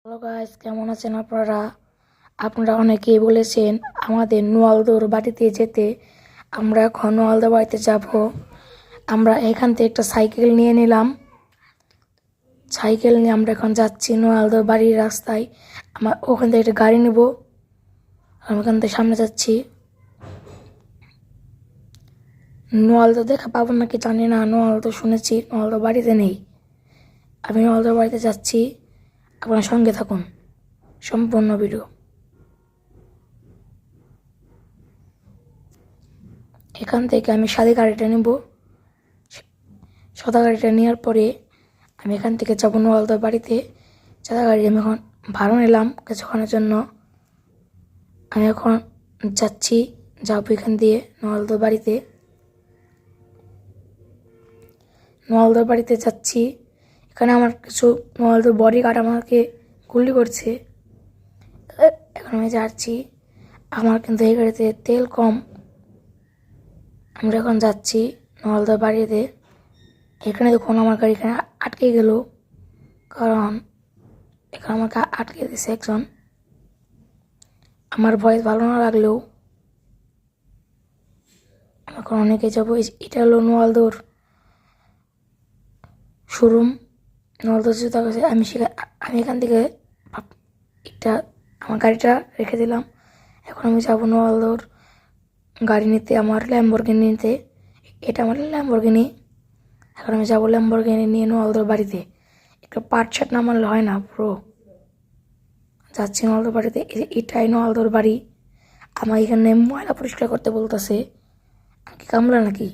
Hello guys, কেমন আছেন আপনারা? আপনারা অনেকেই বলেছেন আমাদের নোয়ালদোর বাড়িতে যেতে। আমরা এখন নোয়ালদোর বাড়িতে যাব। আমরা এখান থেকে একটা সাইকেল নিয়ে নিলাম। সাইকেল নিয়ে আমরা এখন যাচ্ছি নোয়ালদোর বাড়ির রাস্তায়। ওখান থেকে একটা গাড়ি নেব। আমি ওখান থেকে সামনে যাচ্ছি। নোয়ালদো দেখা পাবো নাকি জানি না। নোয়ালদো শুনেছি, নোয়ালদো বাড়িতে নেই। আমি নোয়ালদোর বাড়িতে যাচ্ছি, আপনার সঙ্গে থাকুন সম্পূর্ণ ভিডিও। এখান থেকে আমি সাদা গাড়িটা নেব। সাদা গাড়িটা নেওয়ার পরে আমি এখান থেকে যাবো নোয়ালদোর বাড়িতে। সাদা গাড়ি আমি এখন ভাড়া নিলাম কিছুক্ষণের জন্য। আমি এখন যাবো এখান দিয়ে নোয়ালদোর বাড়িতে। নোয়ালদোর বাড়িতে যাচ্ছি। এখানে আমার কিছু নোয়ালদোর বডিগার্ড আমাকে গুলি করছে। এখন আমি যাচ্ছি। আমার কিন্তু এই গাড়িতে তেল কম। আমরা এখন যাচ্ছি নোয়ালদোর বাড়িতে। এখানে দেখুন আমার গাড়ি এখানে আটকে গেল, কারণ এখানে আমাকে আটকে দিয়েছে একজন। আমার ভয়েস ভালো না লাগলেও এখন অনেকে যাবো। এটা হলো নোয়ালদোর শোরুম, নোয়ালদোর জুতা কাছে। আমি এখান থেকে একটা আমার গাড়িটা রেখে দিলাম। এখন আমি যাবো নোয়ালদোর গাড়ি নিতে, আমার ল্যাম্বরগিনি নিতে। এটা আমার ল্যাম্বরগিনি। এখন আমি যাবো ল্যাম্বরগিনি নিয়ে নোয়ালদোর বাড়িতে। একটা পাট শার্ট না মারলে হয় না পুরো। যাচ্ছি নোয়ালদোর বাড়িতে। এটাই নোয়ালদোর বাড়ি। আমার এখানে ময়লা পরিষ্কার করতে বলতেছে। আমি কি কামলা নাকি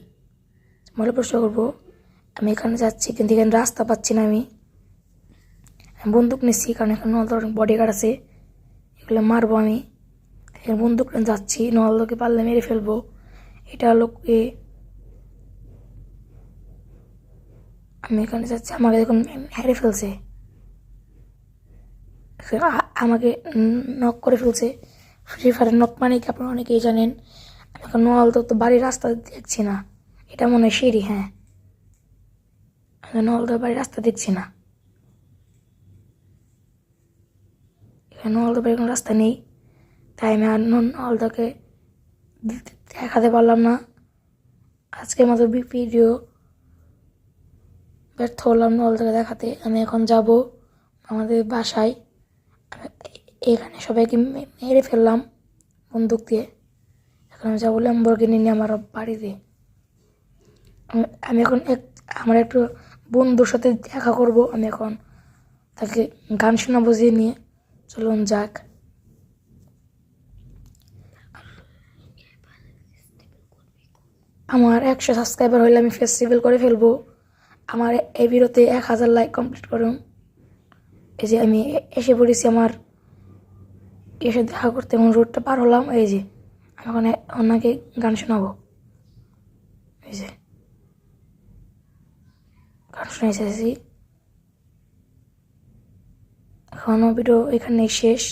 ময়লা পরিষ্কার করবো? আমি এখানে যাচ্ছি, কিন্তু এখানে রাস্তা পাচ্ছি না। আমি বন্দুক নিচ্ছি, কারণ এখানে নোয়ালদোর বডিগার্ড আছে, এগুলো মারবো আমি। এখানে বন্দুক নিয়ে যাচ্ছি, নোয়ালদোকে পারলে মেরে ফেলবো। এটা হলো আমি এখানে যাচ্ছি, আমাকে এখন হেরে ফেলছে, আমাকে নক করে ফেলছে। ফ্রি ফায়ার নক মানে কি আপনারা অনেকেই জানেন। আমি এখন নোয়ালদো তো বাড়ির রাস্তা দেখছি না। এটা মনে হয় সিঁড়ি, হ্যাঁ। আমি নোয়ালদোর বাড়ির রাস্তা দেখছি না। এখানে নোয়ালদোর বাড়ির কোনো রাস্তা নেই, তাই আমি আর নোয়ালদোকে দেখাতে পারলাম না। আজকের মতো ভিডিও ব্যর্থ হলাম নোয়ালদোকে দেখাতে। আমি এখন যাব আমাদের বাসায়। এখানে সবাইকে মেরে ফেললাম বন্দুক দিয়ে। এখন আমি যাবো ল্যাম্বরগিনি নিয়ে আমার বাড়িতে। আমি এখন আমার একটু বন্ধুর সাথে দেখা করব। আমি এখন তাকে গান শোনা বুঝিয়ে নিয়ে চলুন যাক। আমার 100 সাবস্ক্রাইবার হলে আমি ফেস্টিভ্যাল করে ফেলবো। আমার এই ভিডিওতে 1000 লাইক কমপ্লিট করুন। এই যে আমি এসে পড়েছি, আমার এসে দেখা করতে এবং রোডটা পার হলাম। এই যে আমি ওখানে ওনাকে গান শোনাবো। এই যে গান শুনে এসেছি। এখনও ভিডিও এখানে শেষ।